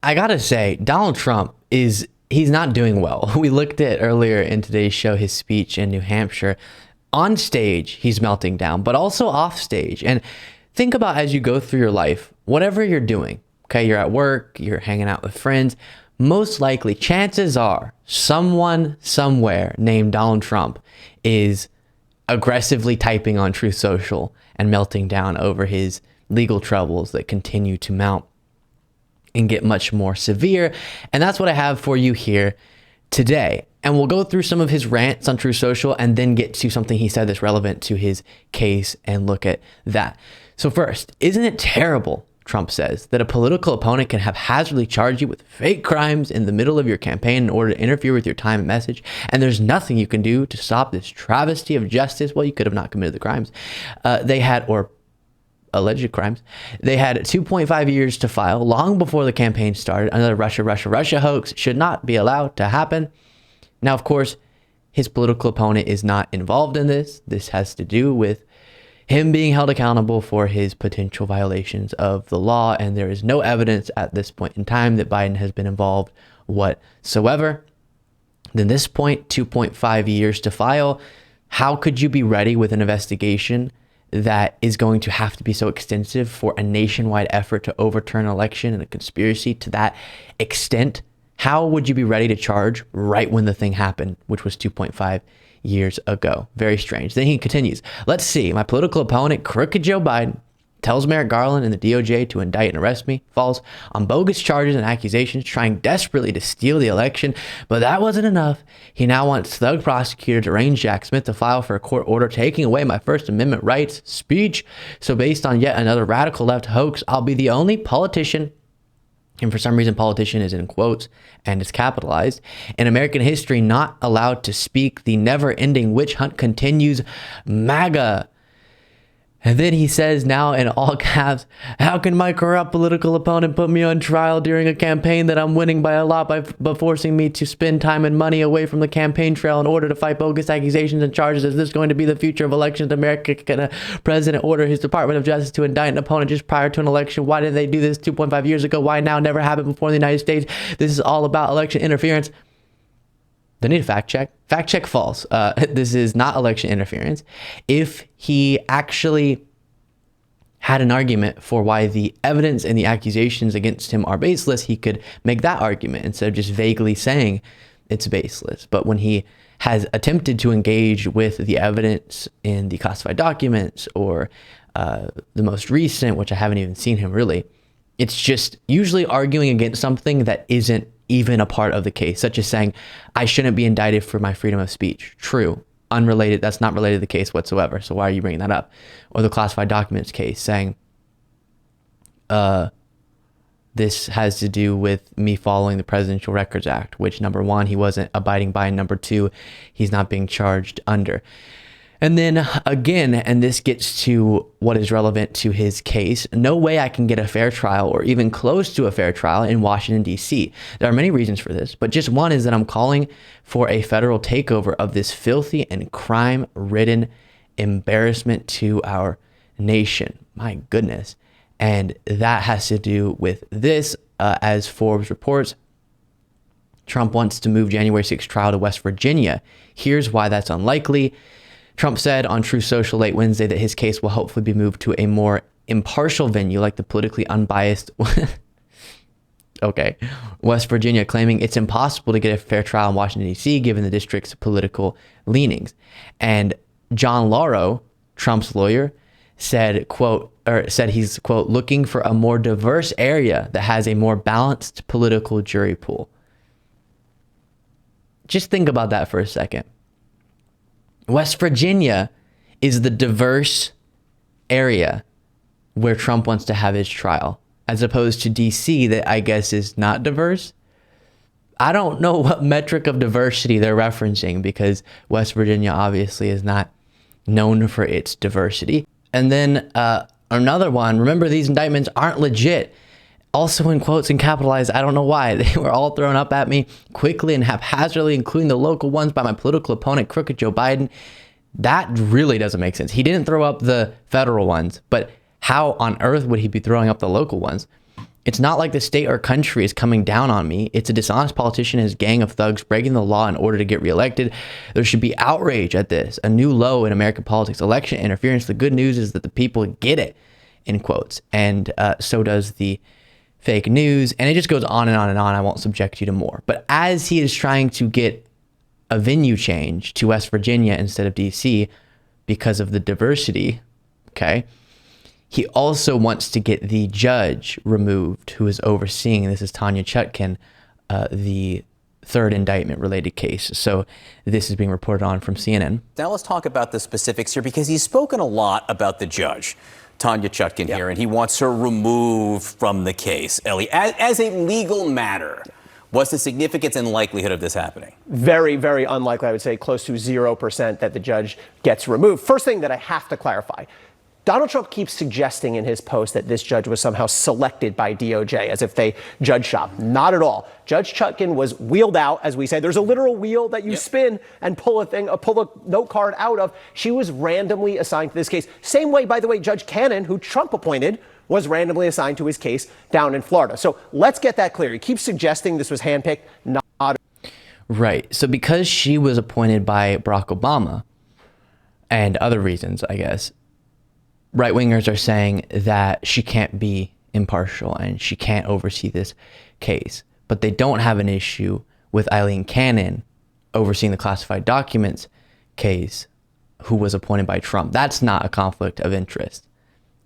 I gotta say, Donald Trump he's not doing well. We looked at earlier in today's show his speech in New Hampshire. On stage, he's melting down, but also off stage. And think about as you go through your life, whatever you're doing, okay, you're at work, you're hanging out with friends, most likely, chances are someone somewhere named Donald Trump is aggressively typing on Truth Social and melting down over his legal troubles that continue to mount and get much more severe. And that's what I have for you here today. And we'll go through some of his rants on Truth Social and then get to something he said that's relevant to his case and look at that. So first, isn't it terrible, Trump says, that a political opponent can haphazardly charge you with fake crimes in the middle of your campaign in order to interfere with your time and message, and there's nothing you can do to stop this travesty of justice? Well, you could have not committed the crimes. Or alleged crimes. They had 2.5 years to file long before the campaign started. Another Russia hoax should not be allowed to happen. Now, of course, his political opponent is not involved in this. This has to do with him being held accountable for his potential violations of the law, and there is no evidence at this point in time that Biden has been involved whatsoever. At this point, 2.5 years to file. How could you be ready with an investigation that is going to have to be so extensive for a nationwide effort to overturn an election and a conspiracy to that extent? How would you be ready to charge right when the thing happened, which was 2.5 years ago? Very strange. Then he continues, let's see, my political opponent, crooked Joe Biden, tells Merrick Garland and the DOJ to indict and arrest me, falls on bogus charges and accusations, trying desperately to steal the election. But that wasn't enough. He now wants thug prosecutors to arrange Jack Smith to file for a court order taking away my First Amendment rights, speech. So based on yet another radical left hoax, I'll be the only politician, and for some reason politician is in quotes and is capitalized, in American history not allowed to speak. The never-ending witch hunt continues. MAGA. And then he says now in all caps, how can my corrupt political opponent put me on trial during a campaign that I'm winning by a lot by forcing me to spend time and money away from the campaign trail in order to fight bogus accusations and charges? Is this going to be the future of elections? America, can a president order his Department of Justice to indict an opponent just prior to an election? Why didn't they do this 2.5 years ago? Why now? Never happened before in the United States. This is all about election interference. They need a fact check. Fact check false. This is not election interference. If he actually had an argument for why the evidence and the accusations against him are baseless, he could make that argument instead of just vaguely saying it's baseless. But when he has attempted to engage with the evidence in the classified documents or the most recent, which I haven't even seen him really, it's just usually arguing against something that isn't even a part of the case, such as saying, I shouldn't be indicted for my freedom of speech. True. Unrelated. That's not related to the case whatsoever. So why are you bringing that up? Or the classified documents case saying, this has to do with me following the Presidential Records Act, which number one, he wasn't abiding by. And number two, he's not being charged under. And then again, and this gets to what is relevant to his case, no way I can get a fair trial or even close to a fair trial in Washington, D.C. There are many reasons for this, but just one is that I'm calling for a federal takeover of this filthy and crime-ridden embarrassment to our nation. My goodness. And that has to do with this, as Forbes reports. Trump wants to move January 6th trial to West Virginia. Here's why that's unlikely. Trump said on Truth Social late Wednesday that his case will hopefully be moved to a more impartial venue like the politically unbiased West Virginia, claiming it's impossible to get a fair trial in Washington, D.C., given the district's political leanings. And John Lauro, Trump's lawyer, said he's, quote, looking for a more diverse area that has a more balanced political jury pool. Just think about that for a second. West Virginia is the diverse area where Trump wants to have his trial, as opposed to DC that I guess is not diverse. I don't know what metric of diversity they're referencing because West Virginia obviously is not known for its diversity. And then another one, remember these indictments aren't legit. Also in quotes and capitalized, I don't know why. They were all thrown up at me quickly and haphazardly, including the local ones by my political opponent, crooked Joe Biden. That really doesn't make sense. He didn't throw up the federal ones, but how on earth would he be throwing up the local ones? It's not like the state or country is coming down on me. It's a dishonest politician and his gang of thugs breaking the law in order to get reelected. There should be outrage at this, a new low in American politics, election interference. The good news is that the people get it, in quotes. And so does the fake news. And it just goes on and on and on. I won't subject you to more. But as he is trying to get a venue change to West Virginia instead of DC because of the diversity, okay, he also wants to get the judge removed who is overseeing, and this is Tanya Chutkan, the third indictment related case. So this is being reported on from CNN. Now let's talk about the specifics here, because he's spoken a lot about the judge, Tanya Chutkan here, and he wants her removed from the case. Ellie, as a legal matter, what's the significance and likelihood of this happening? Very, very unlikely. I would say close to 0% that the judge gets removed. First thing that I have to clarify, Donald Trump keeps suggesting in his post that this judge was somehow selected by DOJ, as if they judge shop. Not at all. Judge Chutkan was wheeled out, as we say. There's a literal wheel that you spin and pull a note card out of. She was randomly assigned to this case. Same way, by the way, Judge Cannon, who Trump appointed, was randomly assigned to his case down in Florida. So let's get that clear. He keeps suggesting this was handpicked, not. Right. So because she was appointed by Barack Obama and other reasons, I guess, right-wingers are saying that she can't be impartial and she can't oversee this case. But they don't have an issue with Eileen Cannon overseeing the classified documents case, who was appointed by Trump. That's not a conflict of interest.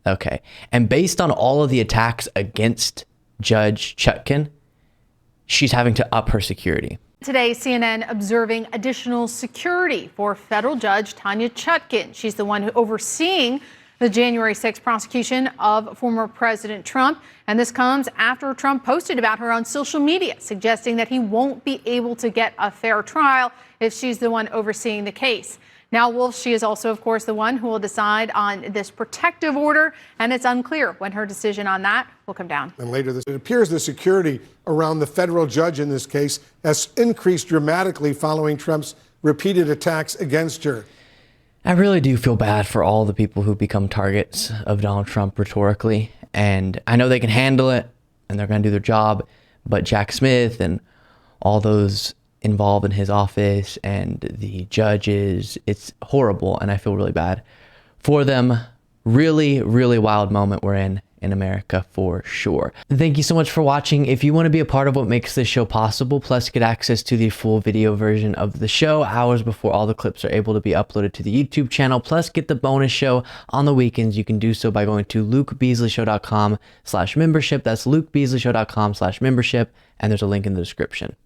Okay. And based on all of the attacks against Judge Chutkan, she's having to up her security. Today, CNN observing additional security for federal judge Tanya Chutkan. She's the one overseeing the January 6th prosecution of former President Trump. And this comes after Trump posted about her on social media, suggesting that he won't be able to get a fair trial if she's the one overseeing the case. Now, Wolf, she is also, of course, the one who will decide on this protective order, and it's unclear when her decision on that will come down. And later, it appears the security around the federal judge in this case has increased dramatically following Trump's repeated attacks against her. I really do feel bad for all the people who become targets of Donald Trump rhetorically. And I know they can handle it and they're going to do their job. But Jack Smith and all those involved in his office and the judges, it's horrible. And I feel really bad for them. Really, really wild moment we're in America for sure. Thank you so much for watching. If you want to be a part of what makes this show possible, plus get access to the full video version of the show hours before all the clips are able to be uploaded to the YouTube channel, plus get the bonus show on the weekends, you can do so by going to lukebeasleyshow.com/membership. That's lukebeasleyshow.com/membership, and there's a link in the description.